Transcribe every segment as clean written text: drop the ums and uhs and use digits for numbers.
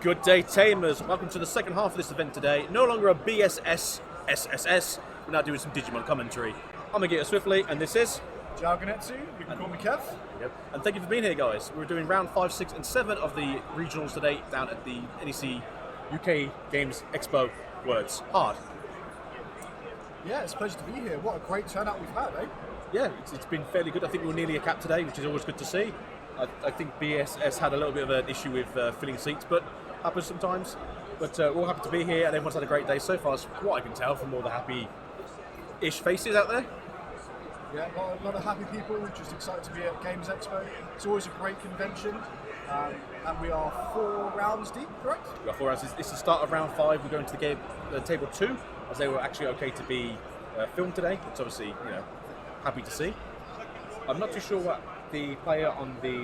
Good day, Tamers. Welcome to the second half of this event today. No longer a BSS SSS. We're now doing some Digimon commentary. I'm Agita Swiftly, and this is Jargonetsu, you can call me Kev. Yep. And thank you for being here, guys. We're doing round 5, 6, and 7 of the regionals today down at the NEC UK Games Expo Words. Hard. Yeah, it's a pleasure to be here. What a great turnout we've had, eh? Yeah, it's been fairly good. I think we were nearly a cap today, which is always good to see. I think BSS had a little bit of an issue with filling seats, but happens sometimes. But we're all happy to be here, and everyone's had a great day so far. It's what I can tell from all the happy-ish faces out there. Yeah, a lot of happy people, just excited to be at Games Expo. It's always a great convention, and we are 4 rounds deep, correct? We are 4 rounds. It's the start of round 5. We're going to the game, table 2, as they were actually okay to be filmed today, which obviously, happy to see. I'm not too sure what the player on the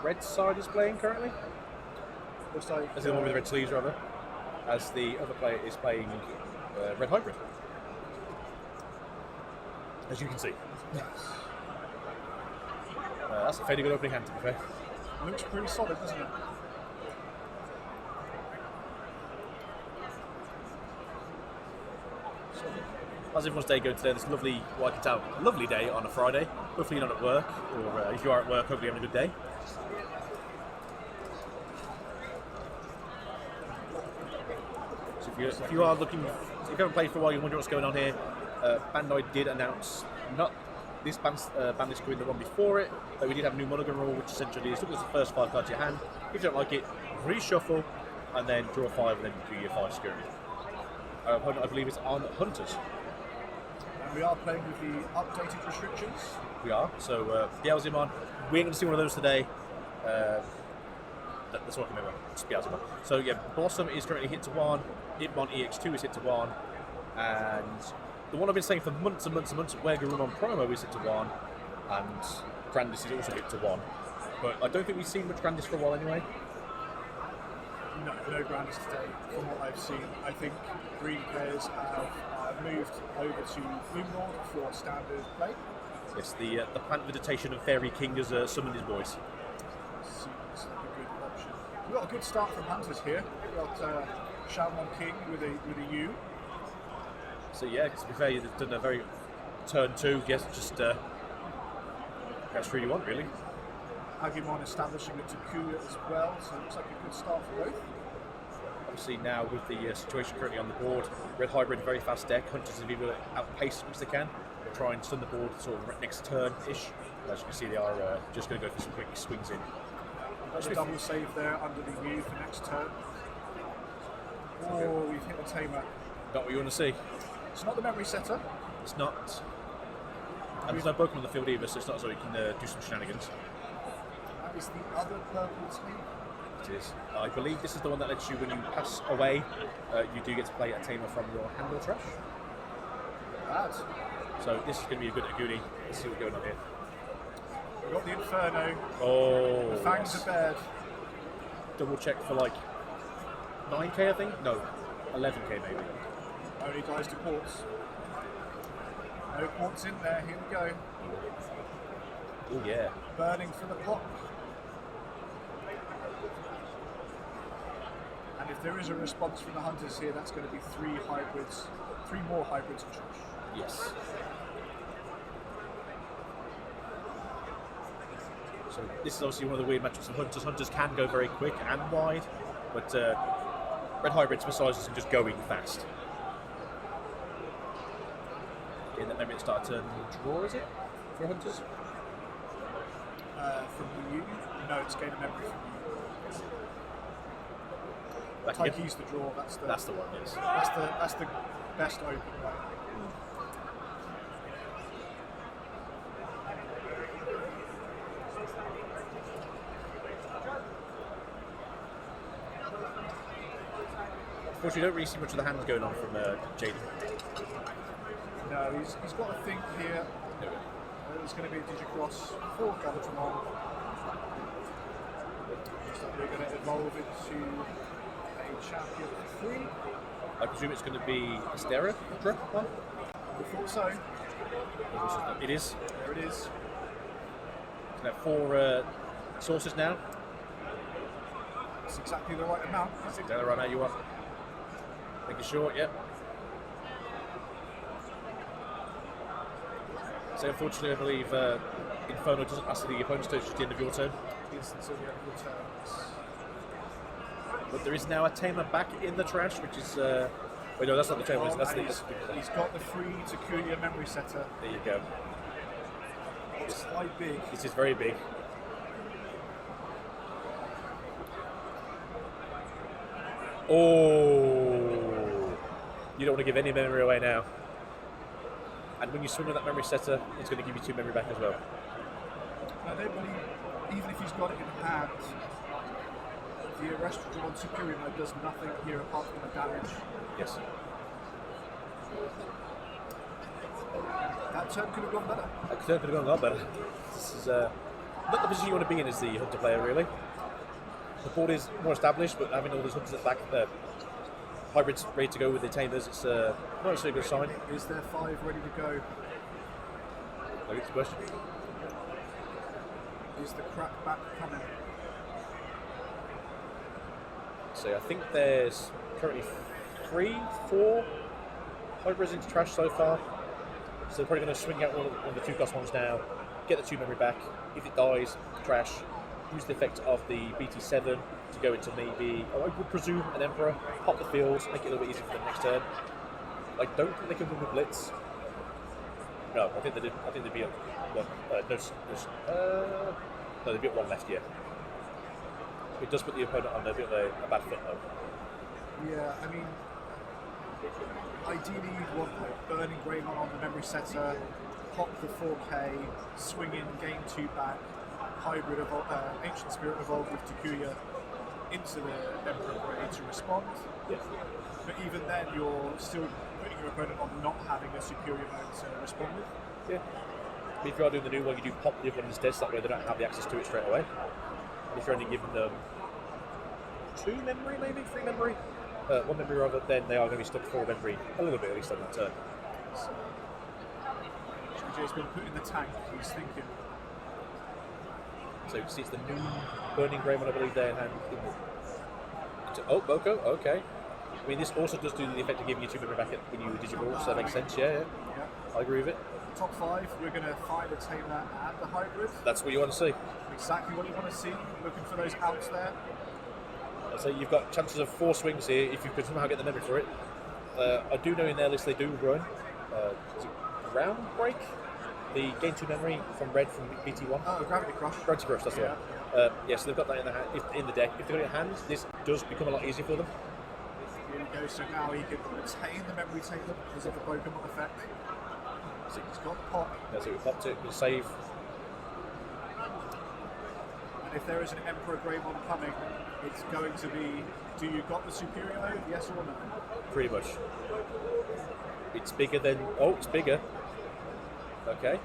red side is playing currently. Looks like as the one with the red sleeves, rather. As the other player is playing red hybrid. As you can see. That's a fairly good opening hand, to be fair. Looks pretty solid, doesn't it? How's everyone's day going today? This lovely, what I can tell, lovely day on a Friday. Hopefully you're not at work, or if you are at work, hopefully you're having a good day. So if you are looking, if you haven't played for a while, you're wondering what's going on here, Bandai did announce, not this bandlist screen, the one before it, but we did have a new Mulligan rule, which essentially is look at the first 5 cards you hand. If you don't like it, reshuffle, and then draw 5, and then do your 5 screen. Our opponent, I believe, is on Hunters. We are playing with the updated restrictions. We are. So, Beelzemon, we ain't going to see one of those today. That's what I can remember. It's Beelzemon. So, yeah, Blossom is currently hit to 1. Hitmon EX2 is hit to 1. And the one I've been saying for months and months and months, Wergarumon Promo is hit to 1. And Grandis is also hit to 1. But I don't think we've seen much Grandis for a while anyway. No Grandis today, from what I've seen. I think green players have moved over to Moonlord for standard play. Yes, the plant vegetation of Fairy King has summoned his boys. Seems like a good option. We've got a good start from Hunters here. We've got Shaman King with a U. So yeah, to be fair, you've done a very turn 2, yes, just that's really you want, really. Agumon establishing it to Ku as well, so it looks like a good start for both. Obviously now with the situation currently on the board, Red Hybrid, very fast deck, Hunters have been able to outpace as much as they can. They'll try and stun the board sort of next turn-ish. As you can see, they are just going to go for some quick swings in. That's a double save there under the U for next turn. Oh, we've hit a tamer. Not what you want to see. It's not the memory setter. It's not. And there's no Pokemon on the field either, so it's not as though you can do some shenanigans. That is the other purple sleeve. It is. I believe this is the one that lets you, when you pass away, you do get to play a tamer from your hand or trash. Bad. So this is going to be a good Aguni. Let's see what's going on here. We've got the Inferno. Oh. The Fangs are bared. Double check for like 9k, I think? No, 11k maybe. Only dies to quartz. No quartz in there, here we go. Oh yeah. Burning for the pop. And if there is a response from the Hunters here, that's going to be 3 hybrids, 3 more hybrids of trash. Yes. So this is obviously one of the weird matchups of Hunters. Hunters can go very quick and wide, but Red Hybrid specialises in just going fast. Okay, then maybe it start turn draw, is it? For Hunters? From the U? No, it's gain a memory from Back you. again. Taiki's the draw, that's the one, yes. That's the best open way. Of course, you don't really see much of the hands going on from Jaden. No, he's got a thing here. It's going to be a Digicross for Galvatron. Looks like we're going to evolve into a champion 3. I presume it's going to be a stereo one? We thought so. It is. There it is. We have 4 sources now. That's exactly the right amount. That's exactly the right amount you want. Making sure, yep. So unfortunately, I believe Inferno doesn't last the opponent's turn, just the end of your turn. It's until the end of your turn. But there is now a tamer back in the trash, which is... wait, no, that's not the tamer. That's he's got the free Takuya memory setter. There you go. It's quite big. This is very big. Oh! You don't want to give any memory away now. And when you swing with that memory setter, it's going to give you 2 memory back as well. I don't believe, even if he's got it in hand, the arrest on Superior mode does nothing here apart from the damage. Yes. That turn could have gone better. That turn could have gone a lot better. This is not the position you want to be in as the Hunter player, really. The board is more established, but having all those Hunters at the back, hybrids ready to go with the Tamers, it's not necessarily a good sign. Is there 5 ready to go? I get the question. Is the crack back coming? So I think there's currently 3, 4 hybrids into trash so far. So they're probably going to swing out one of the 2 cost ones now, get the 2 memory back. If it dies, trash. Use the effect of the BT7 to go into maybe, I would presume, an Emperor, pop the fields, make it a little bit easier for them next turn. I don't think they can win with Blitz. No, I think they did. I think they'd be at 1. No, they'd be at 1 left, yeah. It does put the opponent on a bit of a bad foot, though. Yeah, I mean, ideally you'd want like Burning Greymon on the memory setter, pop the 4K, swing in, gain 2 back, hybrid Ancient Spirit evolved with Takuya into the Emperor Grey to respond. Yeah. But even then, you're still putting your opponent on not having a superior mode to respond with. Yeah. I mean, if you are doing the new one, you do pop the other one instead, so that way they don't have the access to it straight away. And if you're only giving them 2 memory, maybe 3 memory, 1 memory rather, then they are going to be stuck 4 memory a little bit at least on that turn. JJ's been put in the tank. He's thinking. So you see, it's the new Burning Greymon, I believe, there in hand. Oh, Boko, okay. I mean, this also does do the effect of giving you 2 memory back when you Digiball, so that makes sense, yeah. I agree with it. Top 5, we're going to find a tamer and the hybrid. That's what you want to see. Exactly what you want to see. Looking for those outs there. So you've got chances of 4 swings here if you can somehow get the memory for it. I do know in their list they do run Ground Break, the gain 2 memory from red from BT1. Oh, Gravity Crush. Gravity Crush, that's the one. Yes, they've got that in the in the deck. If they've got it in hand, this does become a lot easier for them. Here we go. So now he can retain the memory taker because of the Pokemon effect. So he's got the pop. That's it. We popped it. We'll save. And if there is an Emperor Greymon coming, it's going to be, do you got the superior mode, yes or no? Pretty much. It's bigger than... Oh, it's bigger. Okay.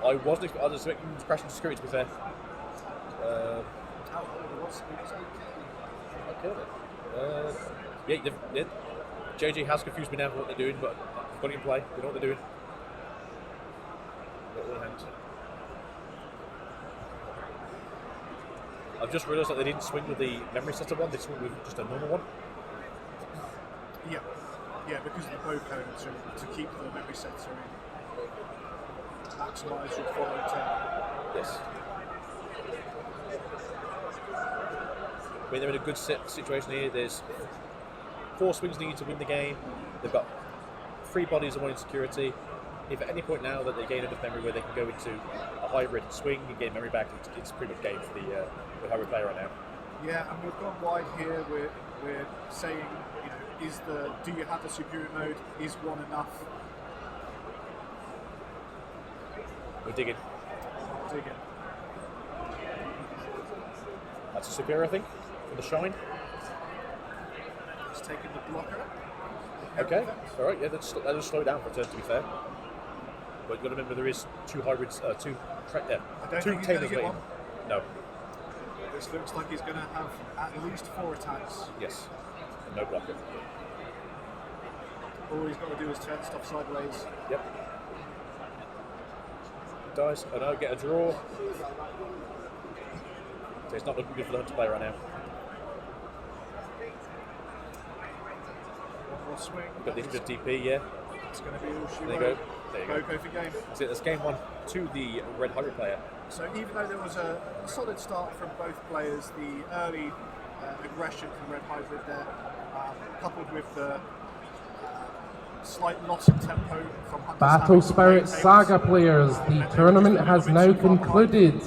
I was expecting to crash into security, to be fair. I killed it. Yeah, JJ has confused me now for what they're doing, but I've got it in play. They know what they're doing. Got one hand. I've just realised that they didn't swing with the memory setter one, they swung with just a normal one. Yeah, because of the bow cone to keep the memory setter in. Maximise your follow turn. Yes. I mean, they're in a good situation here. There's 4 swings needed to win the game. They've got 3 bodies and 1 insecurity. If at any point now that they gain enough memory where they can go into a hybrid swing and gain memory back, it's pretty much game for the hybrid player right now. Yeah, and we've gone wide here. We're saying, you know, do you have the superior mode? Is 1 enough? We're digging. Digging. That's a superior, I think, for the shine. He's taking the blocker. Okay, all right, yeah, that'll slow down for a turn, to be fair. But you've got to remember there is 2 hybrids, 2 tamers waiting. No. This looks like he's going to have at least 4 attacks. Yes, and no blocker. All he's got to do is turn stuff sideways. Yep. Dice, and I'll get a draw. So it's not looking good for the Hunter player right now. One more swing. Got the extra DP, yeah. It's going to be all she There you wrote. go. There you go. Go for game. That's it. That's game one to the red hybrid player. So even though there was a solid start from both players, the early aggression from Red Hybrid there, coupled with the slight loss in tempo from Hunter's Battle Spirit Saga players, the tournament has now concluded.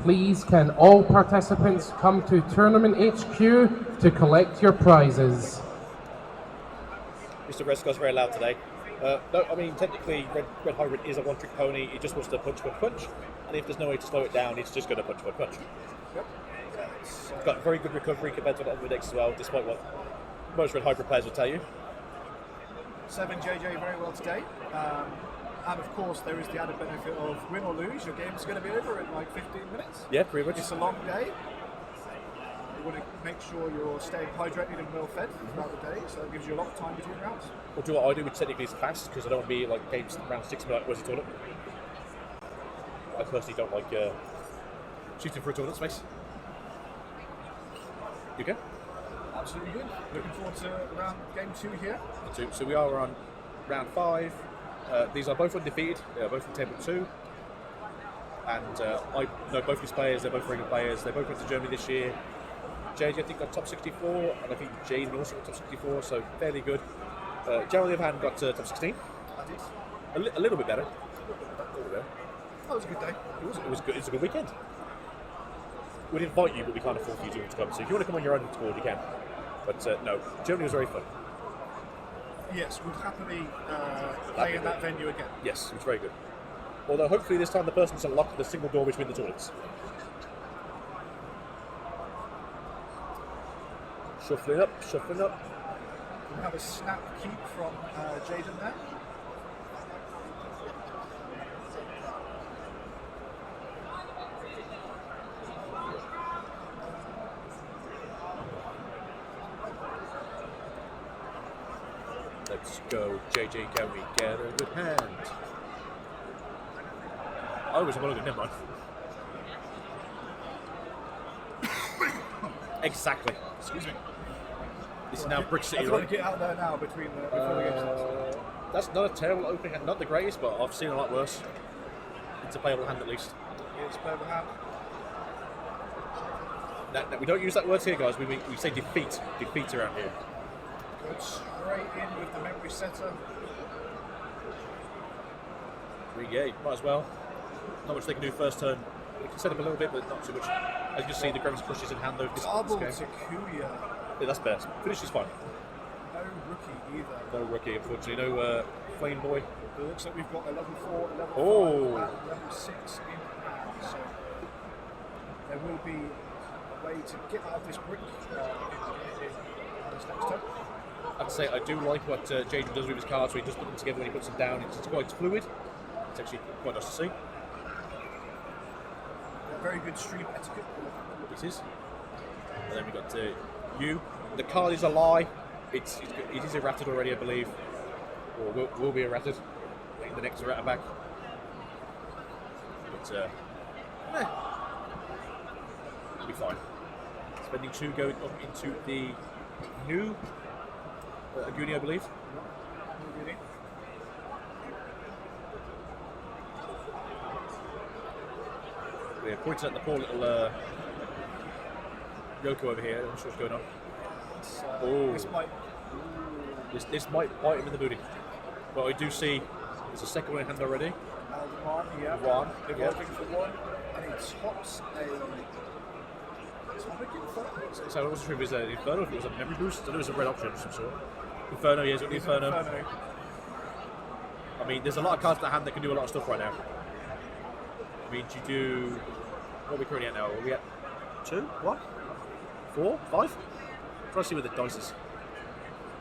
Please can all participants come to Tournament HQ to collect your prizes. Mr. Resco's very loud today. No, I mean, technically, Red Hybrid is a one-trick pony. He just wants to punch, and if there's no way to slow it down, it's just going to punch. Yep. Got very good recovery compared to other decks as well, despite what most Red Hybrid players will tell you. 7 JJ very well today. And of course, there is the added benefit of win or lose, your game's going to be over in like 15 minutes. Yeah, pretty much. It's a long day. You want to make sure you're staying hydrated and well fed throughout the day, so that gives you a lot of time between rounds. Or do what I do, which technically is fast, because I don't want to be like games round 6 and like, where's the toilet? I personally don't like shooting for a toilet space. You okay? Absolutely good. Looking forward to game 2 here. So we are on round 5. These are both undefeated. They are both from table 2. And I know both these players. They're both regular players. They both went to Germany this year. JJ, I think, got top 64, and I think Jane also got top 64, so fairly good. Jan, on the other hand, got top 16. A little bit better. That was a good day. It was good. It's a good weekend. We'd invite you, but we can't afford you to come. So if you want to come on your own board, you can. But no, Germany was very fun. Yes, we'd happily play in that venue again. Yes, it was very good. Although hopefully this time the person's unlocked the single door between the toilets. Shuffling up. We have a snap keep from Jaden there. Let's go, JJ, can we get a good hand? I was a mulligan, never mind. Exactly. Excuse me. This is now Brick City, I want right? to get out there now before the game starts. That's not a terrible opening hand, not the greatest, but I've seen a lot worse. It's a playable hand at least. It's playable hand. Now, we don't use that word here, guys. We say defeat around here. Goes straight in with the memory setter. Yeah, might as well. Not much they can do first turn. We can set up a little bit, but not too much. As you can see, the Grimace pushes in hand over this Double game. Takuya. Yeah, that's best. Finish is fine. No rookie either. No rookie, unfortunately. No Flame Boy. It looks like we've got a level 4, a level 5, and level 6 in hand. So there will be a way to get out of this brick in this next turn. I'd say I do like what Jaden does with his cards, where he just put them together when he puts them down. It's quite fluid. It's actually quite nice to see. A very good stream etiquette. This is. And then we got you. The card is a lie. It is errated already, I believe, or will be errated in the next errata back. But it'll be fine. Spending 2 going up into the new Aguni, I believe. We're pointing at the poor little Yoko over here. I'm not sure what's going on. This might bite him in the booty. But I do see there's a second one in hand already. One. Evolving for 1, and it tops a Atomic Inferno. So I wasn't sure if it was an Inferno, if it was a memory boost. I thought it was a red option of some sort. Inferno, yeah, it's got the Inferno. I mean, there's a lot of cards in the hand that can do a lot of stuff right now. I mean, you do... What are we currently at now? Are we at 2? 1? 4? 5? Try to see where the dice is.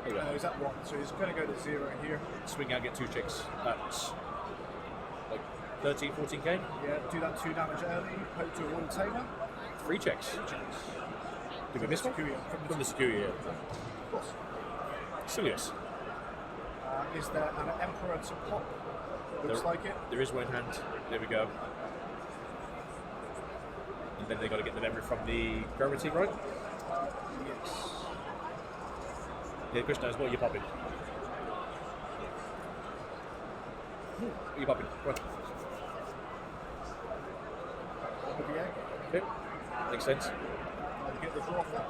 There you go. He's at 1, so he's going to go to 0 here. Swing out, get 2 chicks. That's like 13, 14k. Yeah, do that 2 damage early, hope to avoid a tamer. 3 checks. Did we miss one? From the Sakuya, yeah. Of course. Silius. Is there an Emperor to pop? Looks like it. There is one in hand. There we go. And then they got to get the memory from the gravity, right? Yes. Yeah, Chris knows. What are you popping? What are you popping? Go on. With the egg. Okay. Makes sense. You get the draw off that.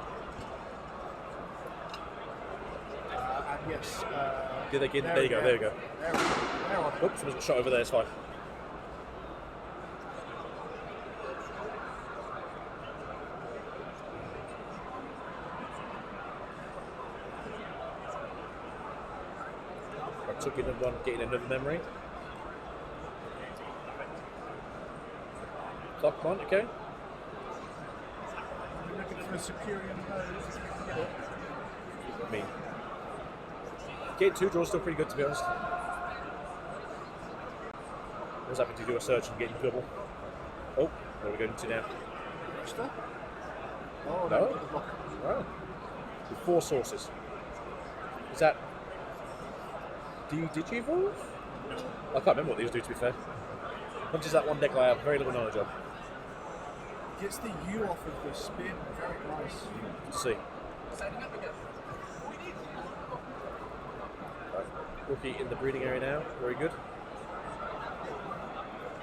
And yes. Did they get? There you go. There you go. There we go. Oops, someone's got shot over there. It's fine. I took in one, getting another memory. Clock one, okay. You're looking for a superior nose. I mean, getting 2 draws still pretty good, to be honest. I was happy to do a search and getting double. Oh, where are we going to now? Extra? Oh, No? no. The blocker. Wow. With 4 sources. Is that Digivolve? I can't remember what these do, to be fair. Punches that one deck I have very little knowledge of. Gets the U off of the spin. Very nice. Good to see. Right. Rookie in the breeding area now. Very good.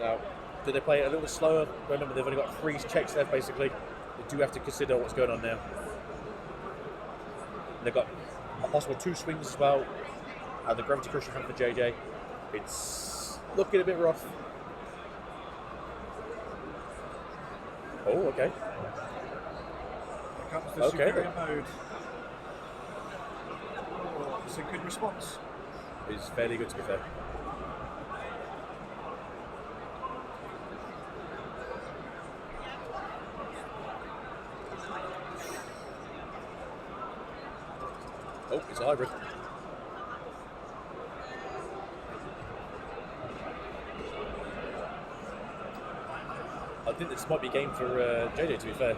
Now, do they play it a little bit slower? Remember, they've only got 3 checks left, basically. They do have to consider what's going on now. They've got a possible 2 swings as well. And the gravity cushion for JJ. It's looking a bit rough. Oh, okay. Here comes the Okay, superior mode. Oh, it's a good response. It's fairly good, to be fair. Oh, it's a hybrid. I think this might be a game for JJ, to be fair.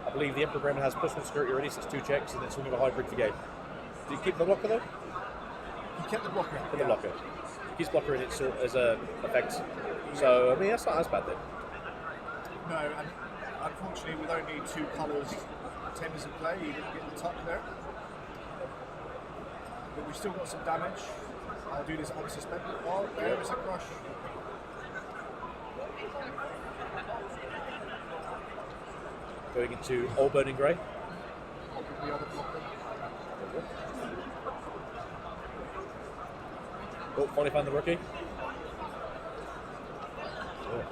I believe the Emperor Gremlin has +1 security already, so it's 2 checks, and then swinging a hybrid for game. Did he keep the blocker though? He kept the blocker. Kept the blocker. Keeps blocker in it so, as a effect. So, I mean, that's not as bad then. No, and unfortunately, with only 2 colours, 10 is in play, he didn't get the tuck there. But we've still got some damage. I'll do this unsuspended. Oh, there is a crush. Going into Old Burning Grey. The other blocker. Oh, finally found the rookie. Oh.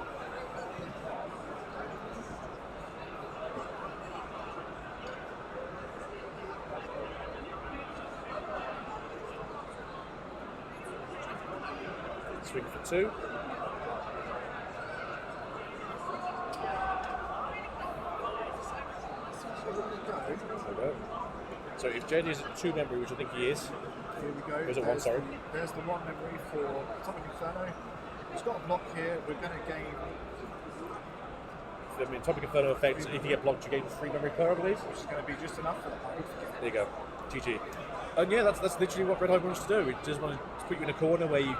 Swing for 2. So if JD is at 2 memory, which I think he is, Here we go. There's a 1, sorry. There's the 1 memory for Atomic Inferno. He's got a block here. We're going to gain. I mean, Topic Inferno effects, if you get blocked, you gain 3 memory per, I believe. Which is going to be just enough for the hybrid. There you go. GG. And yeah, that's literally what Red Hybrid wants to do. It just want to put you in a corner where you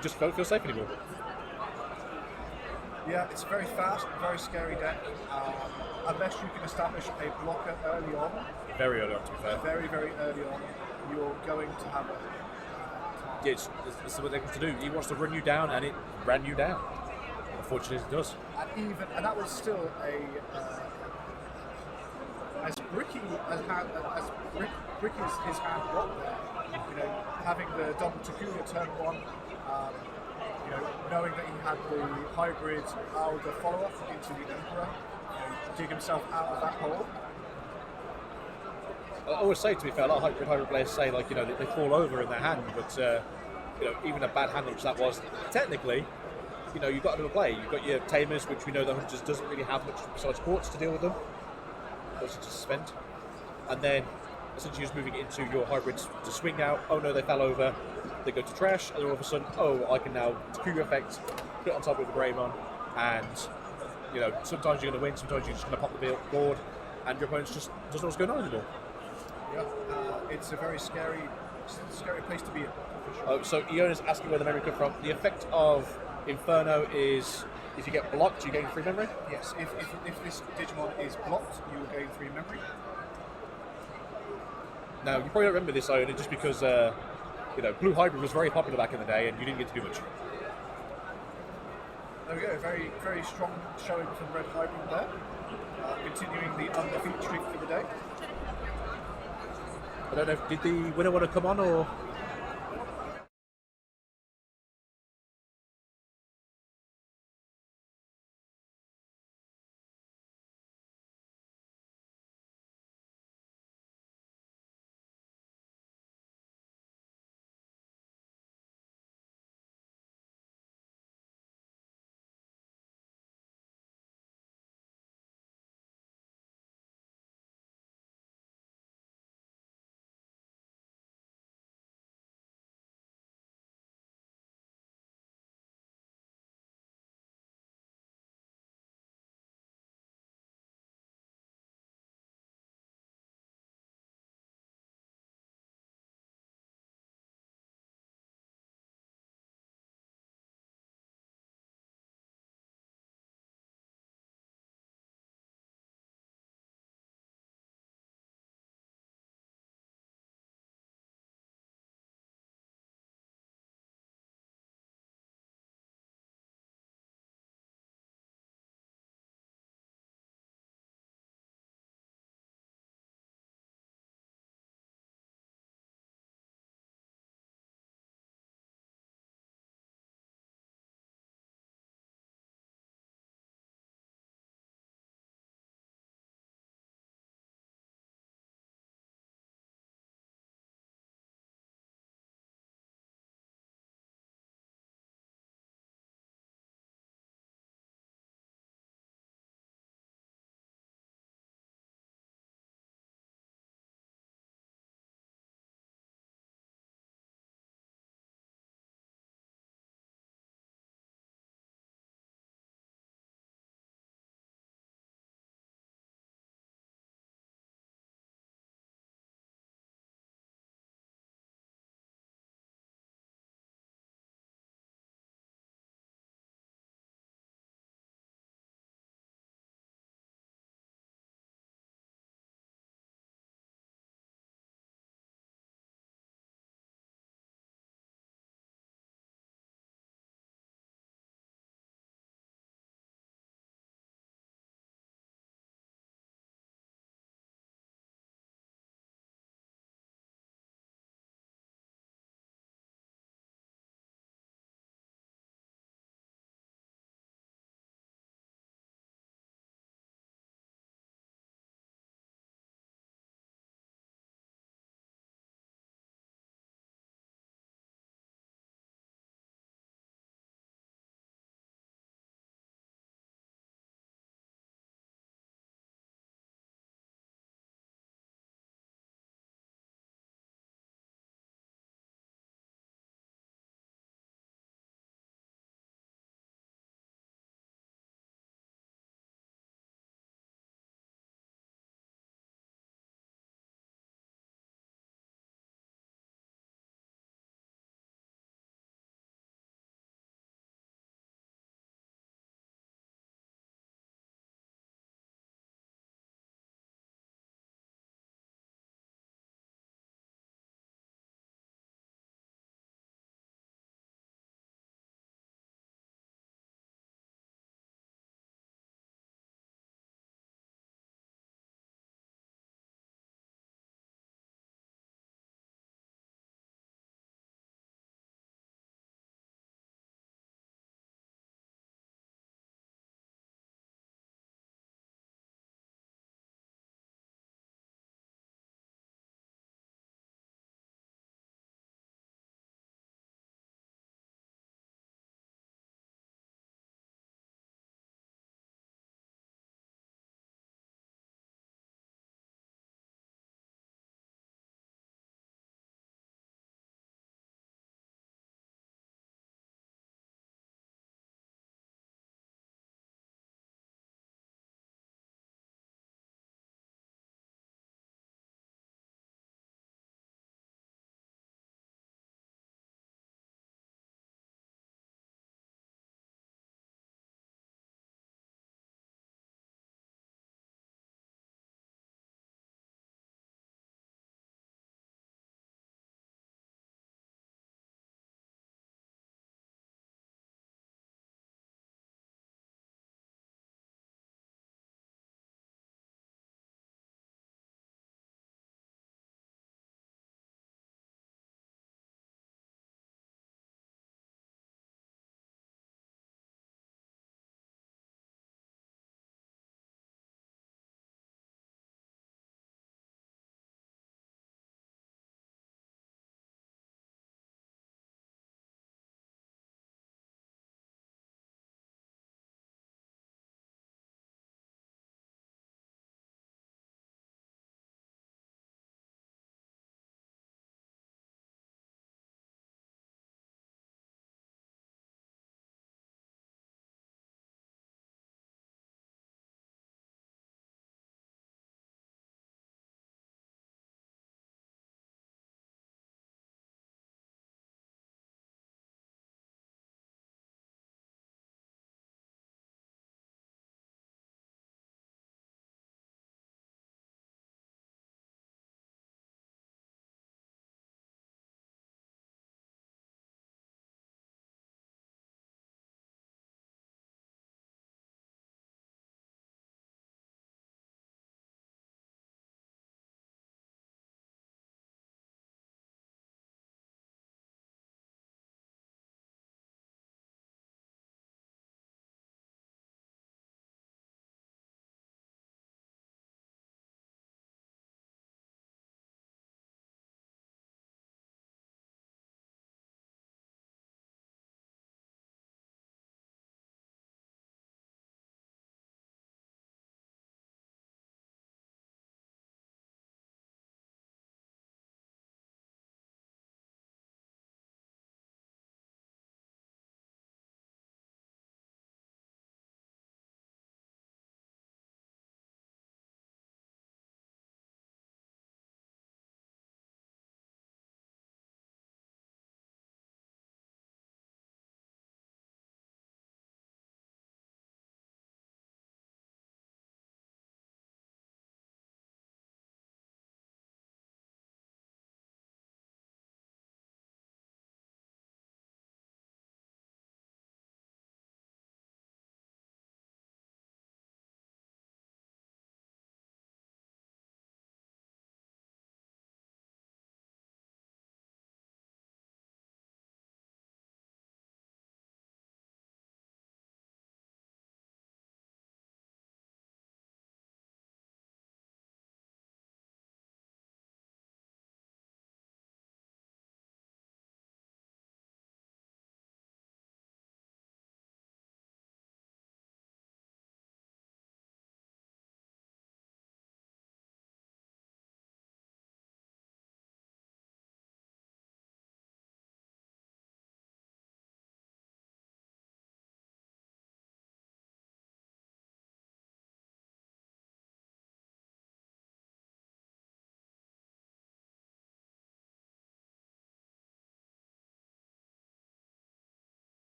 just don't feel safe anymore. Yeah, it's very fast, very scary deck. Unless you can establish a blocker early on, Very early on, to be fair. very, very early on, you're going to have a. Yeah, it's what they want to do. He wants to run you down, and it ran you down. Unfortunately, it does. And that was still a. As Bricky as Bricky's his hand blocked there, you know, having the double Takuya turn 1, you know, knowing that he had the hybrid Alder follow-up into the Emperor, you know, dig himself out of that hole. I always say, to be fair, a lot of hybrid players say, like, you know, they fall over in their hand, but you know, even a bad hand, which that was, technically, you know, you've got another play. You've got your Tamers, which we know the Hunters doesn't really have much besides sports to deal with them. Also to suspend. And then essentially just moving into your hybrids to swing out. Oh no, they fell over. They go to trash, and then all of a sudden, oh, I can now Takuya effect, put it on top of the Greymon, and you know, sometimes you're going to win, sometimes you're just going to pop the board, and your opponent just doesn't know what's going on anymore. Yeah, it's a very scary place to be in. Oh, so Iona's asking where the memory comes from. The effect of Inferno is if you get blocked, you gain 3 memory. Yes, if this Digimon is blocked, you will gain 3 memory. Now, you probably don't remember this, Iona, just because Blue Hybrid was very popular back in the day, and you didn't get to do much. There we go, very, very strong showing from Red Hybrid there. Continuing the undefeated streak for the day. I don't know, did the winner want to come on, or...?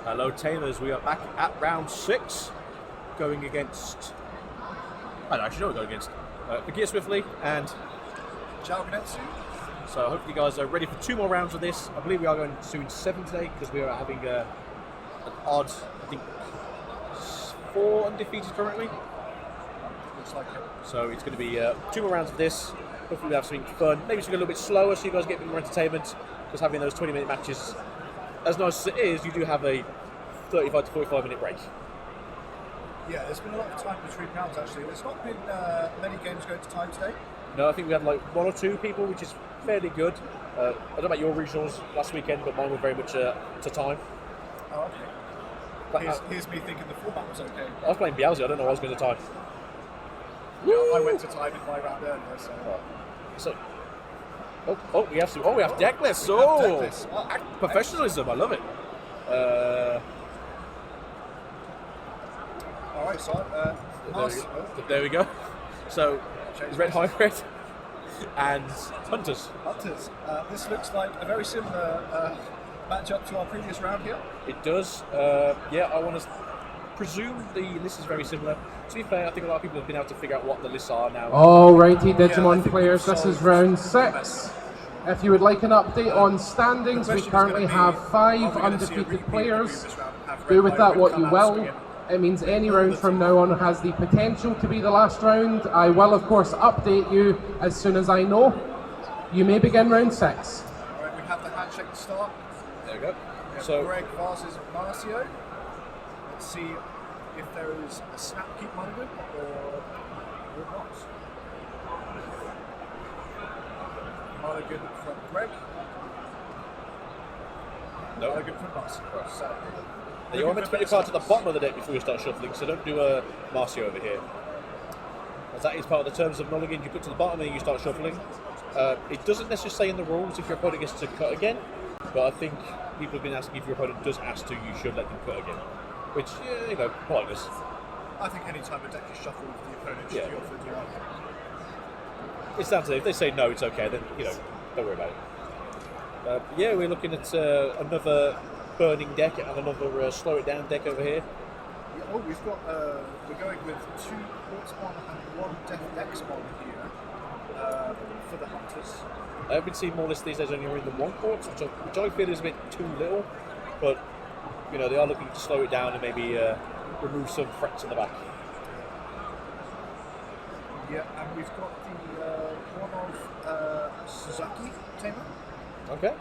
Hello, Tamers. We are back at round 6, going against. I don't actually know what we're going against. Agia Swiftly and Jalganetsu. So hopefully you guys are ready for 2 more rounds of this. I believe we are going to 7 today because we are having an odd, I think, 4 undefeated currently. Looks like it. So it's going to be 2 more rounds of this. Hopefully we have something fun. Maybe something a little bit slower so you guys get a bit more entertainment. Because having those 20-minute matches, as nice as it is, you do have a 35 to 45-minute break. Yeah, there's been a lot of time between rounds actually. There's not been many games going to time today. No, I think we had like 1 or 2 people, which is fairly good. I don't know about your regionals last weekend, but mine were very much to time. Oh, okay. But, Here's me thinking the format was okay. I was playing Bielsa, I don't know what I was going to time. Yeah, I went to time in my round earlier, so. We have deck lists. Professionalism, I love it. All right, so there we go. So, Red Hybrid and Hunters. Hunters. This looks like a very similar matchup to our previous round here. It does. I want to presume the list is very similar. To be fair, I think a lot of people have been able to figure out what the lists are now. Alrighty, Digimon players, this is round 6. If you would like an update on standings, we currently have 5 undefeated players. Do with that what you will. It means any round from now on has the potential to be the last round. I will, of course, update you as soon as I know. You may begin round 6. Alright, we have the handshake to start. There we go. We have So, Greg versus Marcio. Let's see if there is a snap keep Mulligan or not. Mulligan from Greg. no. Mulligan from Marcio. So, You are meant to put your cards at the bottom of the deck before you start shuffling, so don't do a Marcio over here. As that is part of the terms of Mulligan, you put to the bottom and then you start shuffling. It doesn't necessarily say in the rules if your opponent gets to cut again, but I think people have been asking if your opponent does ask to, you should let them cut again. Which, pointless. I think any time a deck is shuffled, the opponent should be offered your own. It's down to them. If they say no, it's okay, then, don't worry about it. We're looking at another burning deck and another slow it down deck over here. Yeah, we've got, we're going with 2 Quartzmon and 1 Death Xmon here for the Hunters. I've been seeing more lists these days only in the 1 quartz, which I feel is a bit too little, but they are looking to slow it down and maybe remove some threats in the back. Yeah, and we've got the one of Suzaki Tamer. Okay.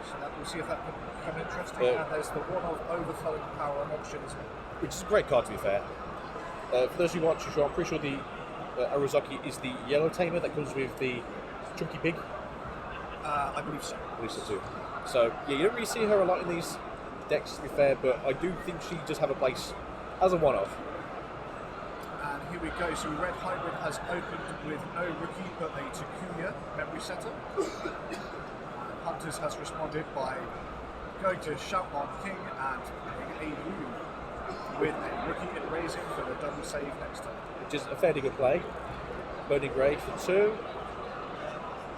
So we'll see if that can become interesting. And there's the one of Overflowing Power on option as well. Which is a great card, to be fair. For those who aren't sure, I'm pretty sure the Arozaki is the yellow tamer that comes with the chunky pig. I believe so. I believe so too. So, you don't really see her a lot in these decks, to be fair, but I do think she does have a place as a one-off. And here we go. So Red Hybrid has opened with no rookie, but a Takuya memory setter. Hunters has responded by going to Shaman King and putting a Lu with a rookie and raising for the double save next turn. Which is a fairly good play. Burning Grey for 2.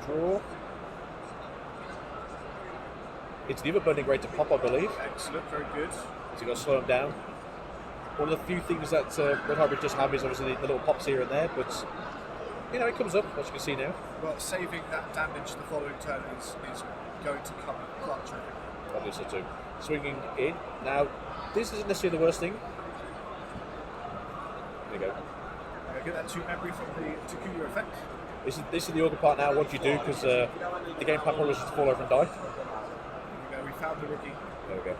Draw. It's the other Burning Grey to pop, I believe. Excellent, very good. So you've got to slow them down. One of the few things that Red Hybrid does have is obviously the little pops here and there, but it comes up, as you can see now. Well, saving that damage the following turn is going to come in clutch, I think. I believe so too. Swinging in. Now, this isn't necessarily the worst thing. There you go. Get that 2 memory from the Takuya effect. This is the awkward part now, what you do, because the game plan probably is to fall over and die. There we go, we found the rookie. There we go.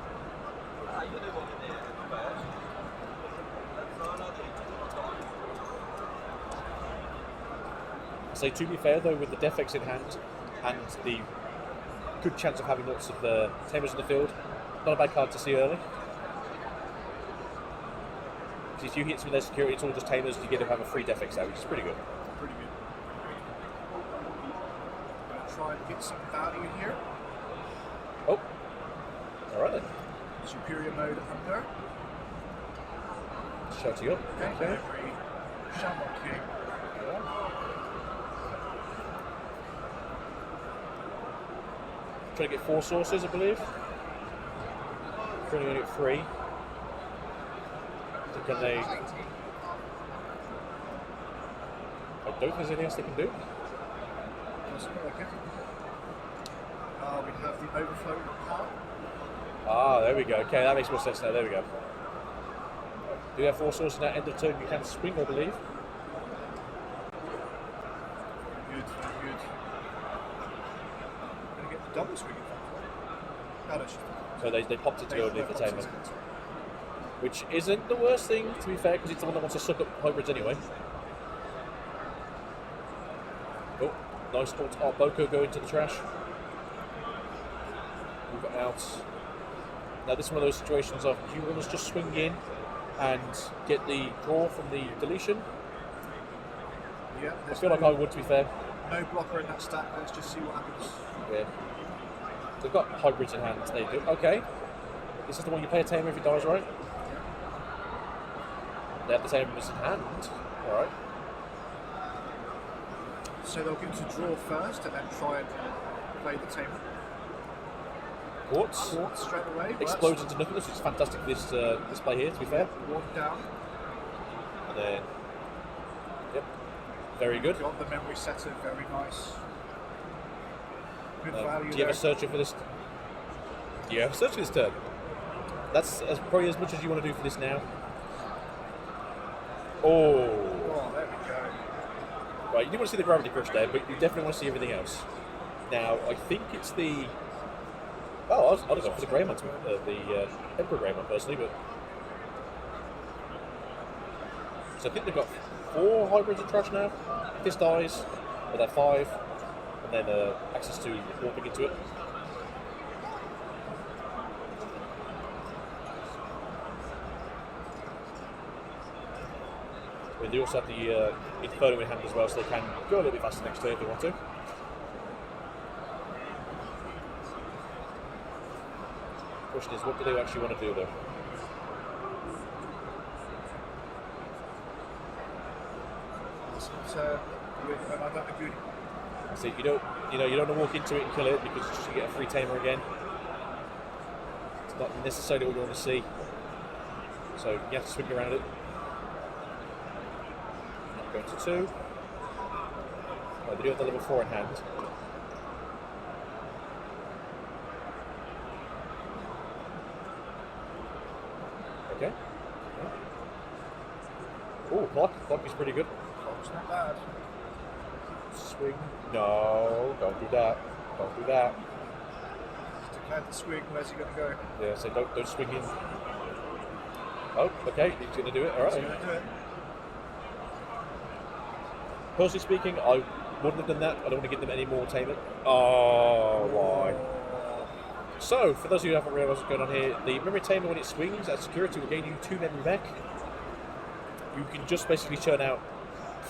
So to be fair though, with the Defex in hand and the good chance of having lots of tamers in the field, not a bad card to see early. Because if you hit some of their security, it's all just tamers, you get to have a free Defex out, which is pretty good. Pretty good. Going to try and get some value here. Oh, alright then. Superior mode under. Shouting up. Okay. Memory. Shaman King. Trying to get 4 sources, I believe. currently only at 3. So can they? I don't think there's anything else they can do. We have the overflow power. Ah, there we go. Okay, that makes more sense now. There we go. Do you have 4 swords in that end of turn? You can swing, I believe. Good, good. Going to get the double swing in fact. Oh, no, so they popped it to go underneath the tamer. Which isn't the worst thing, to be fair, because it's the one that wants to suck up hybrids anyway. Oh, nice alt art Boko go into the trash. Move it out. Now this is one of those situations of, do you want us to just swing in and get the draw from the deletion? Yeah, I feel like I would, to be fair. No blocker in that stack, let's just see what happens. Yeah. They've got hybrids in hand, they do. Okay. This is the one you play a tamer if it dies, right? They have the tamers in hand. Alright. So they'll get to draw first and then try and play the tamer. Quartz straight away. Explodes into nothingness, which is fantastic for this play here, to be fair. One down. And then, yep, very good. Got the memory setter, very nice. Good value. Do you have a searcher for this? Do you have a searcher for this turn? That's probably as much as you want to do for this now. Oh, there we go. Right, you didn't want to see the gravity crush there, but you definitely want to see everything else. Now, I think it's the... Oh, I'd have gone for the Greymon, the Emperor Greymon personally, but... So I think they've got 4 hybrids in trash now. If this dies, they'll have 5, and then access to warping into it. I mean, they also have the Inferno in hand as well, so they can go a little bit faster next turn if they want to. Question is, what do they actually want to do though? With another good. So you don't want to walk into it and kill it because it's just to get a free tamer again. It's not necessarily what you want to see. So you have to swing around it. Going to 2. Oh, they do have the level 4 in hand. Okay. Oh, block is pretty good. Block's not bad. Swing. No, don't do that. Don't do that. Declared the swing, where's he going to go? Yeah, so don't swing in. Oh, okay, he's going to do it. All right. He's going to do it. Personally speaking, I wouldn't have done that. I don't want to give them any more tamer. Oh, why? So, for those of you who haven't realised what's going on here, the memory tamer, when it swings at security, will gain you 2 memory back. You can just basically churn out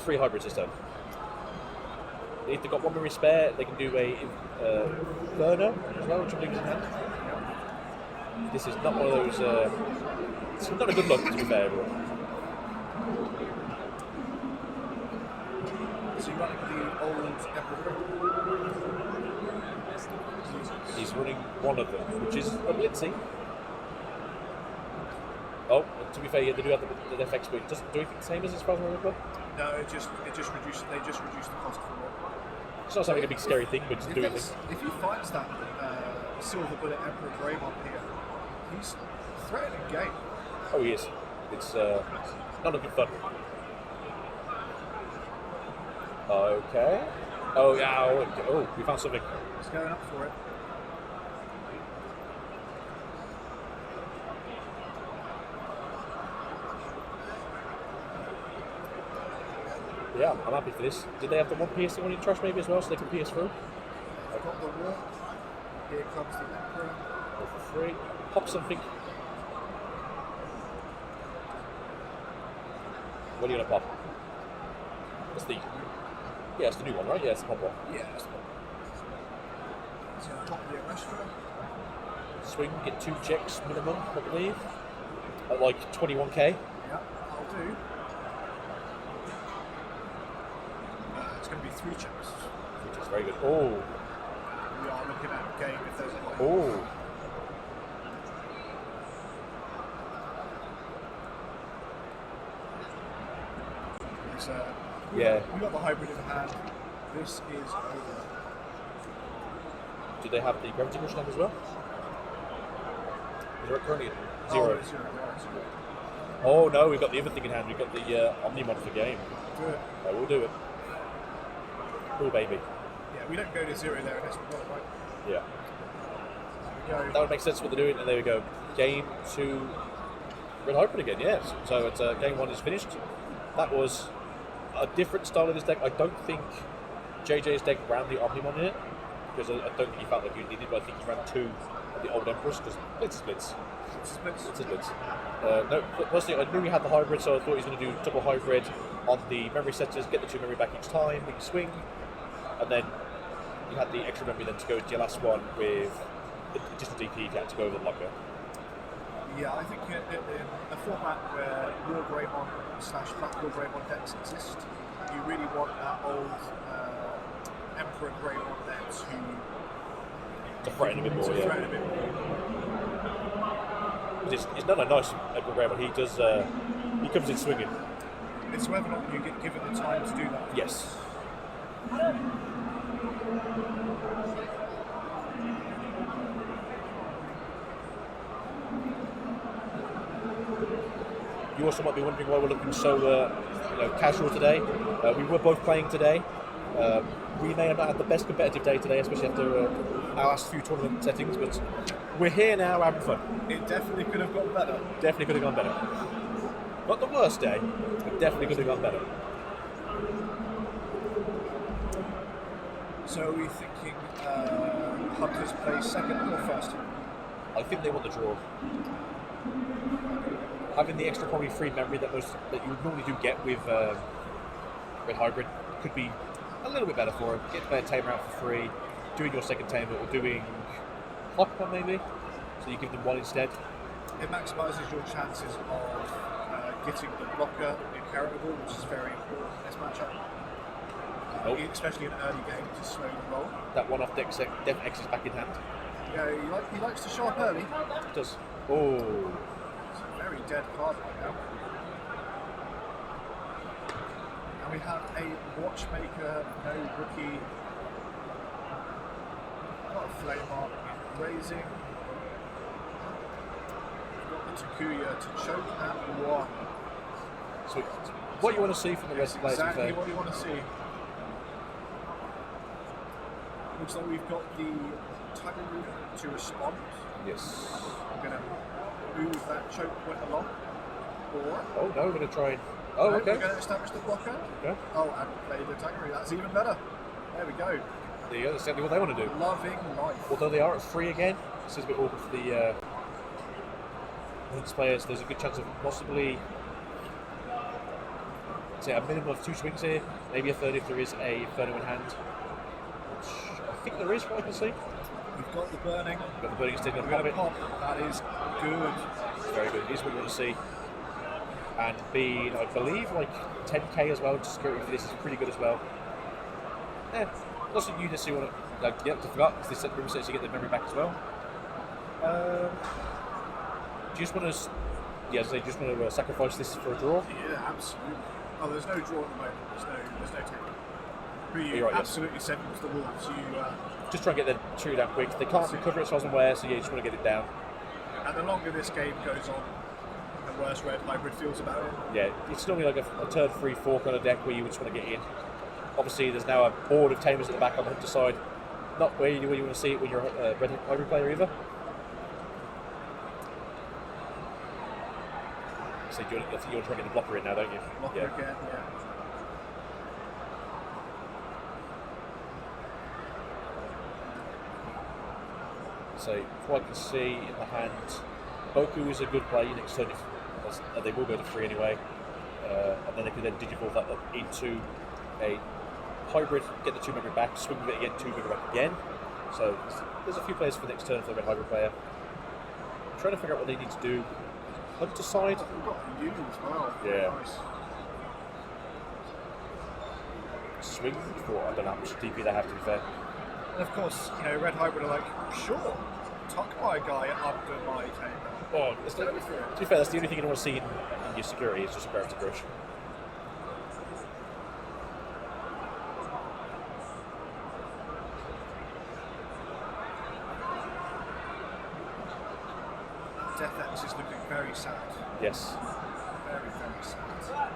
3 hybrids this turn. If they've got 1 memory spare, they can do a burner as well, which I believe is in hand. This is not one of those. It's not a good look, to be fair, everyone. So you're running the old Emperor. He's running one of them, which is a Blitzy. Oh, to be fair, yeah, they do have the FX, but it doesn't do anything the same as far as I remember. No, they just reduce the cost for it. It's not something a big scary thing, but it doesn't do anything. If he finds that Silver Bullet Emperor Greymon here, he's threatening game. Oh, he is. It's not looking fun. Okay. Oh, yeah. Oh, we found something. He's going up for it. Yeah, I'm happy for this. Did they have the 1 piercing one in trash maybe as well, so they can pierce through? I've got the warp. Here comes the Emperor. Go for 3. Pop something. What are you going to pop? That's the... Yeah, it's the new one, right? Yeah, it's the pop one. Yeah, that's the one. So I'll pop the Arrestra. Swing, get 2 checks minimum, I believe. At like 21k. Yeah, I'll do. It's going to be 3 checks. Which is very good. Oh. We are looking at game if there's a... Oh. it's Yeah. We got the hybrid in hand. This is over. Do they have the gravity cushion on as well? Is there currently Zero. zero? Zero. Oh no, we've got the other thing in hand. We've got the Omnimon for game. Do it. I will do it. Cool, baby. Yeah, we don't go to zero there unless we've got it right. Yeah. There we That go. would make sense what they're doing, and there we go. Game 2, Red Hybrid again, yes. So it's game 1 is finished. That was a different style of this deck. I don't think JJ's deck ran the Omnimon in it, because I don't think he felt like he needed, but I think he ran 2 of the old Empress, because splits. No, personally, I knew he had the hybrid, so I thought he was going to do double hybrid on the memory setters, get the 2 memory back each time, big swing, and then you had the extra memory then to go into your last one with just a DP cat to go over the locker. Yeah, I think in a format where War Greymon / Black War Greymon decks exist, you really want that old Emperor Greymon there To threaten a bit more, yeah. threaten a bit more. It's not a nice Emperor Greymon. He does. He comes in swinging. It's whether or not you get given the time to do that. Yes. You also might be wondering why we're looking so casual today. We were both playing today. We may have not had the best competitive day today, especially after our last few tournament settings, but we're here now having fun. It definitely could have gone better. Definitely could have gone better. Not the worst day, but definitely could have gone better. So are we thinking Hunters play second or first? I think they want the draw. Having the extra probably free memory that you normally do get with Red Hybrid could be a little bit better for him. Get their tamer out for free, doing your second tamer or doing Hopper maybe, so you give them one instead. It maximises your chances of getting the blocker inheritable, which is very important in this matchup. Especially in an early game to slow the roll. That one off deck X is back in hand. Yeah, he likes to show up early. It does. Oh. It's a very dead card right now. And we have a Watchmaker, no rookie. Got a Flame Arc in raising. Got the Takuya to choke at 1. So what you want to see from the rest of the players? Exactly what you want to see. Looks like we've got the Tiger Root to respond. Yes. I'm going to move that choke point along. Or... Oh no, we're going to try and... Oh, no, okay. We're going to establish the blocker. Okay. Oh, and play the Tiger Root. That's even better. There we go. There you go, that's exactly what they want to do. Loving life. Although they are at 3 again, this is a bit awkward for the Hunters players. There's a good chance of possibly, say, a minimum of 2 swings here, maybe a third if there is a Inferno in hand. Which I think there is, what I can see. We've got the burning. We've got the burning stick on We've top got of a it. pop. That is good. It's very good. Here's what you want to see. And being, I believe, like 10k as well, just security for this is pretty good as well. Yeah, nothing you necessarily want to, like, you have to forget, because they set the room sets you get the memory back as well. Do you just want to, yeah, so you just want to sacrifice this for a draw? Yeah, absolutely. Oh, there's no draw at the moment. There's no take. But you You're right, absolutely send them to the wolves. You, just try and get the tree down quick. They can't recover it as far as I'm aware, so yeah, you just want to get it down. and the longer this game goes on, the worse Red Hybrid feels about it. Yeah, it's normally like a turn 3-4 kind of deck where you just want to get in. Obviously, there's now a board of tamers at the back on the Hunter side. Not where you want to see it when you're a Red Hybrid player either. So you're trying to get the blocker in now, don't you? Blocker Yeah. again, yeah. So, from what I can see in the hand, Boku is a good play next turn. They will go to 3 anyway. And then they can then digivolve that up into a hybrid, get the 2 memory back, swing with it again, 2 memory back again. So there's a few players for next turn for the red hybrid player. I'm trying to figure out what they need to do. Hunter side. We've got a U as well. Yeah. Nice. Swing for, I don't know how much DP they have, to be fair. And of course, you know, Red Hybrid are like, sure, tuck my guy under my tamer. Oh, to be fair, that's the only thing you don't want to see in your security is just a gravity crush. Yes. Very, very sad.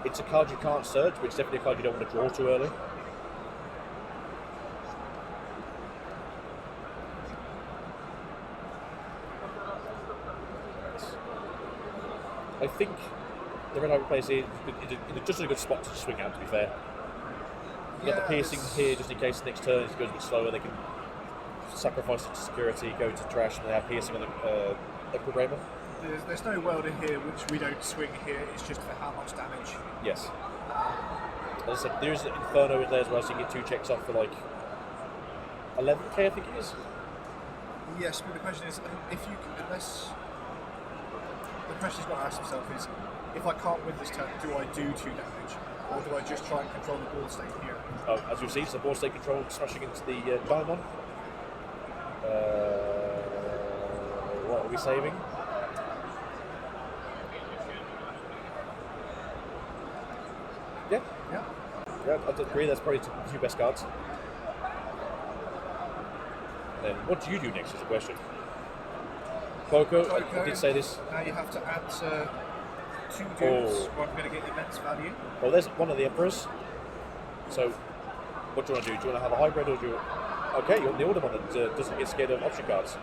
It's a card you can't search, but it's definitely a card you don't want to draw too early. I think the red hybrid plays in just a good spot to swing out, to be fair. You've got the piercing here just in case the next turn it goes a bit slower, they can sacrifice it to security, go to trash, and they have piercing on the Equilibrator. There's no world in here which we don't swing here, it's just for how much damage. Yes. As I said, there is an Inferno in there as well, so you get 2 checks off for like 11k, I think it is. Yes, but the question is, if you can, unless the question he's got to ask himself is, if I can't win this turn, do I do 2 damage, or do I just try and control the board state here? Oh, as you'll see, it's a board state control smashing into the Digimon. What are we saving? Yeah. Yeah. Yeah, I'd agree. That's probably the 2 best cards. Then what do you do next is the question. Coco, I did say this. Now you have to answer 2 dudes, or I'm going to get immense value. Well, there's one of the Emperors. So, what do you want to do? Do you want to have a hybrid, or do you... Okay, you're the older one that doesn't get scared of option cards.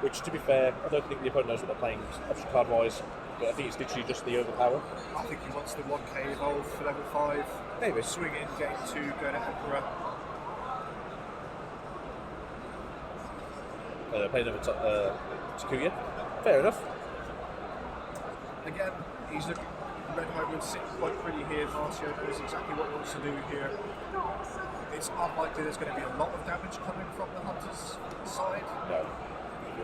Which, to be fair, I don't think the opponent knows what they're playing option card-wise, but I think it's literally just the overpower. I think he wants the 1k evolve for level 5. Maybe. Swing in, game 2, go to Emperor. Playing over Takuya. Fair enough. Again, he's looking. Red Hybrid sitting quite pretty here. Marcio knows exactly what he wants to do here. It's unlikely there's going to be a lot of damage coming from the Hunter's side. No.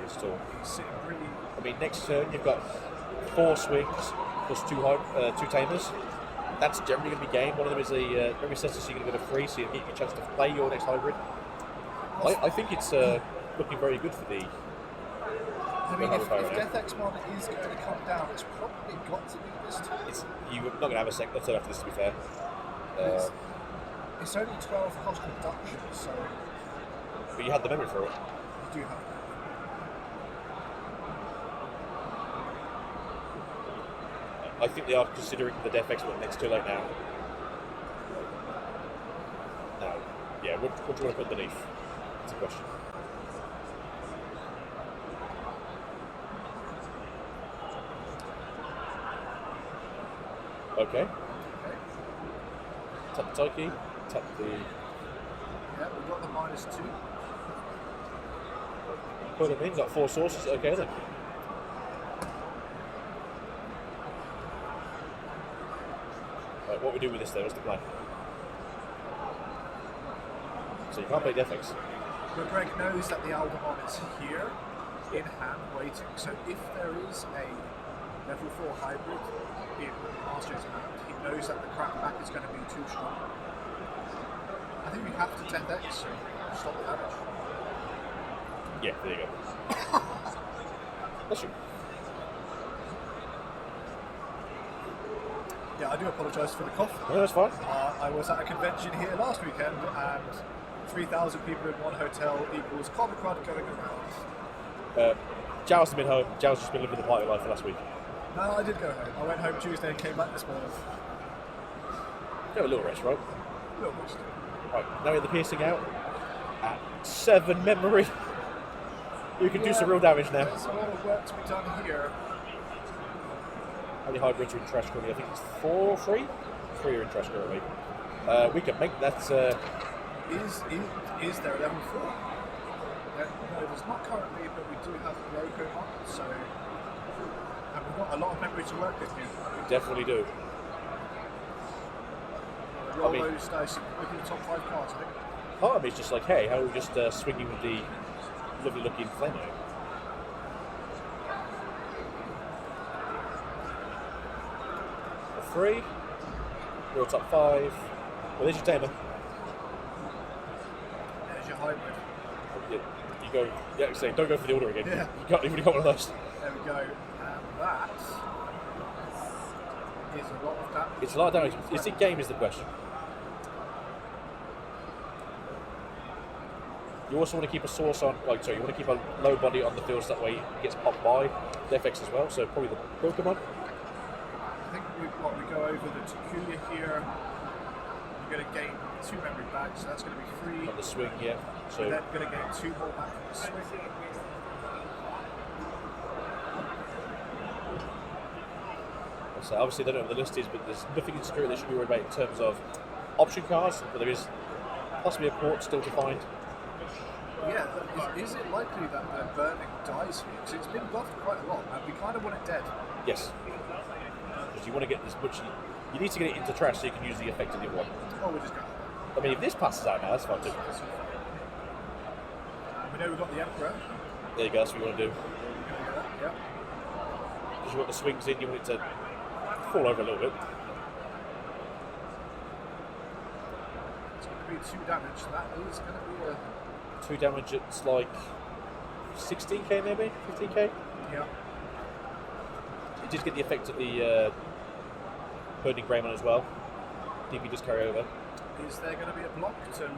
It's still... He's sitting really... I mean, next turn you've got 4 swings plus 2 tamers. That's generally going to be game. One of them is a memory sensor, so you're going to go to 3, so you get your chance to play your next hybrid. I think it's looking very good for the... I mean, if Death X-Mon is going to come down, it's probably got to be this turn. You're not going to have a second turn after this, to be fair. It's only 12 cost reduction, so... But you had the memory for it. You do have that. I think they are considering the Death X-Men next too late now. No. Yeah, what do you want to put underneath? That's a question. Okay. Tap the Taiki, tap the... Yeah, we've got the -2. Put them in, got 4 sources, okay then. Right, what we do with this though, what's the plan? So you can't play Defex. But Greg knows that the Aldemon is here, in hand, waiting, so if there is a level 4 hybrid in Marcio's hand, he knows that the crackback is going to be too strong. I think we have to 10x to stop the damage. Yeah, there you go. That's true. Yeah, I do apologise for the cough. No, that's fine. I was at a convention here last weekend, and 3,000 people in one hotel equals Comic Con going around. Giles has been home. Giles just been living the party life for last week. No, I did go home. I went home Tuesday and came back this morning. Have a little rest, right? A little bit. Right, now we have the piercing out at 7 memory. You can do some real damage now. There's a lot of work to be done here. How many hybrids are in trash currently? I think it's 4, 3? 3 are in trash currently. We can make that... Is there a level 4? No, there's not currently, but we do have Roku on, so... And we've got a lot of memory to work with here. We definitely do. Roll those dice, look at the top 5 cards, I think. Part of me is just like, hey, how are we just swinging with the lovely looking flame? 3. Real top 5. Well, there's your tamer. There's your hybrid. You go, yeah, say, don't go for the order again. Yeah. You've already got one of those. There we go. And that is a lot of damage. It's a lot of damage. Is it game is the question. You also want to keep a source on, you want to keep a low body on the field so that way it gets popped by the FX as well. So probably the Pokemon. I think we go over the Takuya here. You're going to gain 2 memory back, so that's going to be 3. On the swing, yeah. So We're then going to gain 2 more back from the swing. So obviously, I don't know what the list is, but there's nothing in secret they should be worried about in terms of option cards, but there is possibly a port still to find. Yeah, is it likely that the burning dies here? Because it's been buffed quite a lot, and we kind of want it dead. Yes. Because you want to get as much. You need to get it into trash so you can use the effect of the other one. Oh, we're just going. I mean, if this passes out now, that's fine too. We know we've got the Emperor. There you go, that's what you want to do. Yeah. Because you want the swings in, you want it to fall over a little bit. It's going to be 2 damage. That is going to be a 2 damage, it's like 16k maybe? 15k? yeah. You did get the effect of the Burning Greymon as well. DP does carry over. Is there going to be a block to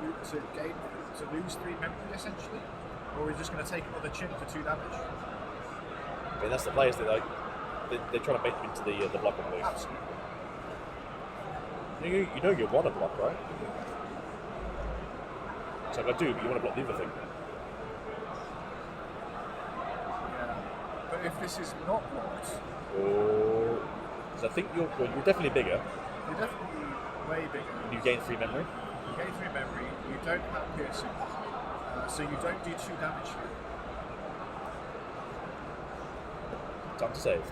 lose 3 memory essentially, or are we just going to take another chin for 2 damage? I mean, that's the players that they're trying to bait them into the block, I believe. Absolutely. You know you want to block, right? So I do, but you want to block the other thing. Yeah. But if this is not blocked, So I think you're definitely bigger. you're definitely way bigger. And you gain 3 memory. You gain 3 memory, you don't have piercing, so you don't do 2 damage here. Time to save.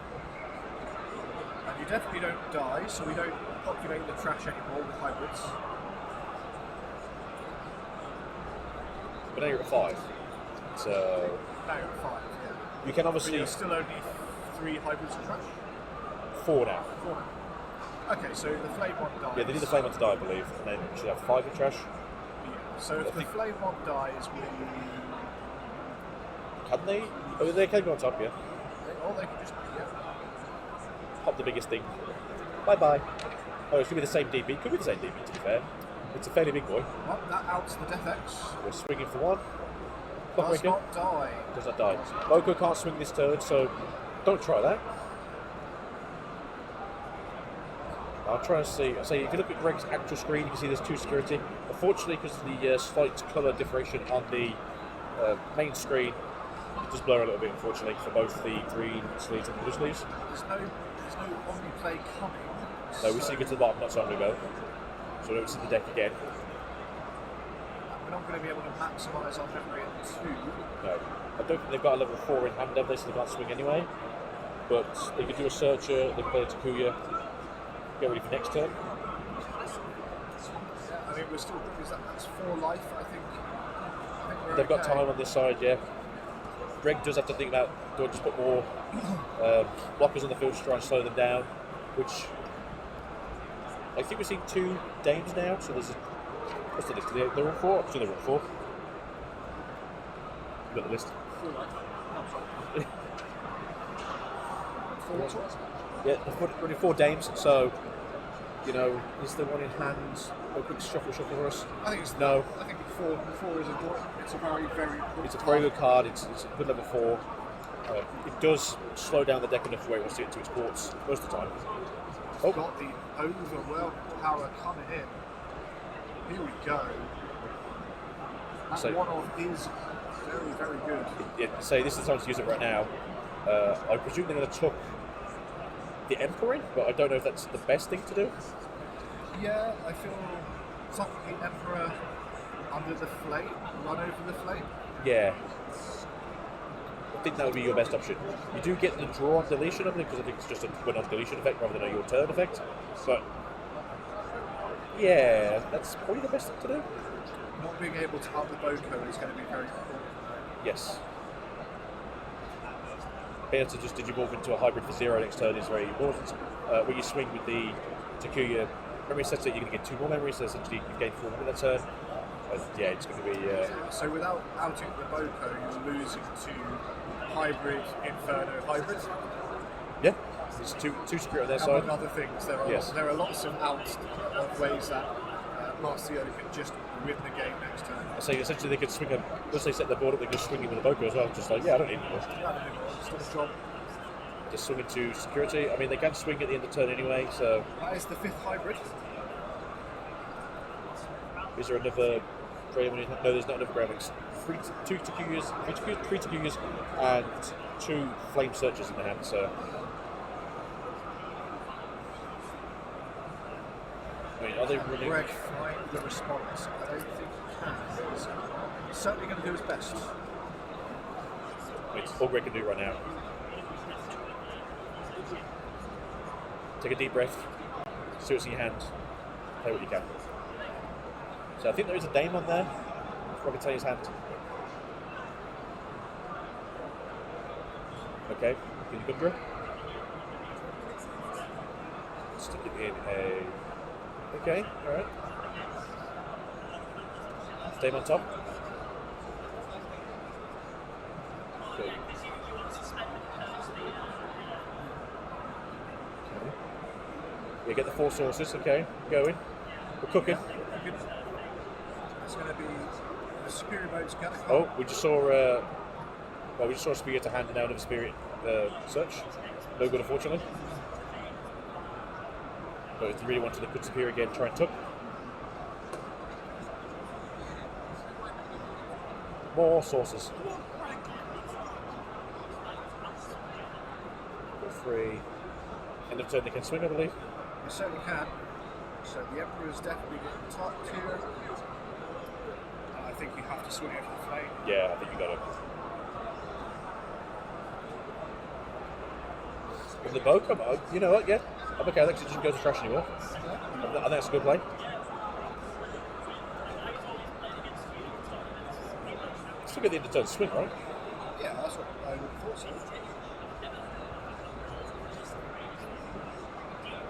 And you definitely don't die, so we don't populate the trash anymore with hybrids. But now you're at 5. So No, 5, yeah. you can But obviously you're still only 3 hybrids of trash? 4 now. 4. Okay, so the flame one dies. Yeah, they need the flame one to die, I believe, and then you should have 5 in trash. Yeah. So if the flame one dies, we... Can they? Oh, they can go on top, yeah. They can just... Yeah. Pop the biggest thing. Bye bye. Oh, it could be the same DB. Could be the same DB, to be fair. It's a fairly big boy. Well, that outs the Death X. We're swinging for 1. Does not die. Does not die. Boko can't swing this turn, so don't try that. I'll try and see. If you look at Greg's actual screen, you can see there's 2 security. Unfortunately, because of the slight colour differentiation on the main screen, it does blur a little bit, unfortunately, for both the green sleeves and the blue sleeves. There's no omni-play coming. No, we see you go to the bottom not so long ago. So we don't see the deck again. We're not going to be able to maximise our memory at 2. No. I don't think they've got a level 4 in hand, have they? So they can't swing anyway. But they could do a Searcher, they can play a Takuya, get ready for next turn. Yeah, I mean, we're still... That's 4 life, I think we're They've got okay. time on this side, yeah. Greg does have to think about, do I just put more blockers on the field to try and slow them down, which I think we've seen 2 Dames now, so there's what's the list? They're all 4? I'm sure they're all 4. You've got the list. 4 life. No, I'm sorry. 4 Yeah, they're running 4 Dames, so, you know, is there one in hand? A quick shuffle for us? I think it's... No. I think 4 is a good... It's a very, very good It's a very good card, it's a good level 4. It does slow down the deck enough where it wants to get to its ports most of the time. It's got the overwhelming power coming in. Here we go. That So- one-off is very, very good. Say this is the time to use it right now. I presume they're going to tuck the Emperor in, but I don't know if that's the best thing to do. Yeah, I feel tucking the Emperor under the flame, run over the flame. Yeah. I think that would be your best option. You do get the draw on deletion, I think, because I think it's just a win-off deletion effect rather than a your turn effect. But yeah, that's probably the best thing to do. Not being able to up the Boko is going to be very important. Yes. Being able to just digivolve into a hybrid for 0 next turn is very important. When you swing with the Takuya memory set, you're going to get 2 more memories, so essentially you gain 4 more that turn. And yeah, it's going to be... So without outing the Boko, you're losing to hybrid, Inferno, hybrid. Yeah, it's two security on their side. Among other things, there are Yes. there are lots of outs of ways that Marcio can just win the game next turn. I say essentially they could swing a, once they set the board up, they could swing it with a Boko as well. Just like, yeah, I don't need more. Yeah, I don't know, still a job. Just swing into security. I mean, they can swing at the end of turn anyway, so. That is the 5th hybrid. Is there another Greymon? No, there's not enough Greymons. Three Takuyas, and 2 Flame Searchers in the hand, so. I mean, are they running? Greg find the response. I don't think he can. He's certainly going to do his best. It's all Greg can do right now. Take a deep breath, see what's in your hand, play what you can. So I think there is a Daemon there, if I can tell his hand. Okay, can you Gundra? Stick it in a... Okay, alright. Daemon top. Okay. You get the 4 sources, okay, going. We're cooking. It's going to be the superior boat's going to come. Oh, we just saw a Spirit to hand down of a Spirit search. No good, unfortunately. But if you really wanted to put Superior again, try and tuck. More sources. Go 3. End of turn they can swing, I believe. You certainly can. So the Emperor is definitely getting topped here. I think you have to swing over the flame. Yeah, I think you got it. With the bow come out, you know what, yeah. I'm okay, I think it doesn't go to trash anymore. I think that's a good play. Still get the end of turn swing, right? Yeah, that's what I would have thought so.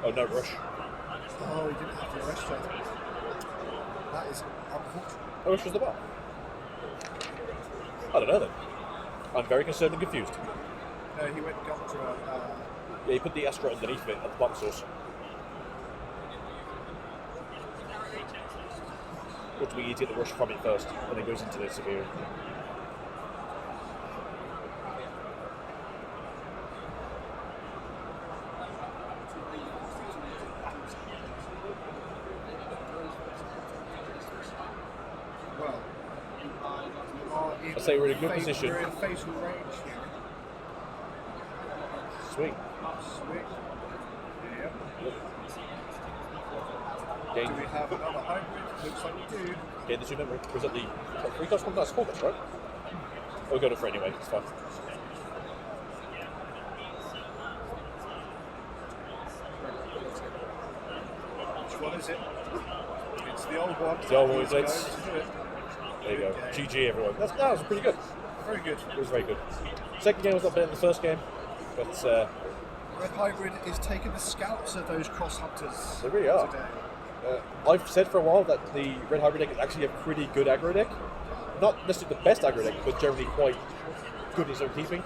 Oh, no rush. Oh, he didn't have the arrest trade. That is unfortunate. How much was the bar? I don't know then. I'm very concerned and confused. No, he went Gundra. Yeah, you put the Astra underneath it at the bottom source. Or do we need to get the rush from it first and then goes into the Superior? Well, you are in I'd say we're in a good position. We're in fatal range here. Swing. Swing. Yep. Gain. Do we have another hybrid? Looks like we do. Gain the 2 memory. Was that the 3 cost one? That's 4 cost, right? We'll go to 4 anyway, it's fine. Which one is it? It's the old one. It's the old one, He's it's- going to do it. There you go. Okay. GG everyone. That was pretty good. Very good. It was very good. Second game was not better than the first game, but Red Hybrid is taking the scalps of those cross hunters. they really are. Today. I've said for a while that the Red Hybrid deck is actually a pretty good aggro deck. Not necessarily the best aggro deck, but generally quite good in its own keeping.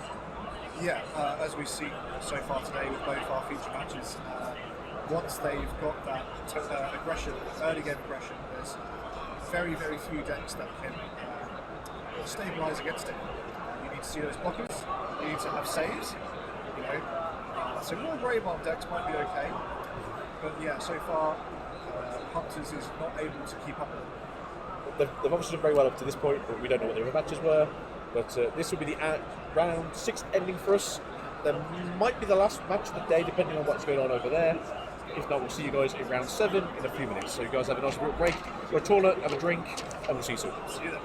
Yeah, as we've seen so far today with both our feature matches, once they've got that aggression, early game aggression, there's very, very few decks that can stabilise against it. You need to see those blockers, you need to have saves, you know. So more Greymon decks might be okay, but yeah, so far Hunters is not able to keep up with them. They've obviously done very well up to this point, but we don't know what the other matches were. But this will be the round 6 ending for us. There might be the last match of the day, depending on what's going on over there. If not, we'll see you guys in round 7 in a few minutes. So you guys have a nice little break, go to a toilet, have a drink, and we'll see you soon. See you then.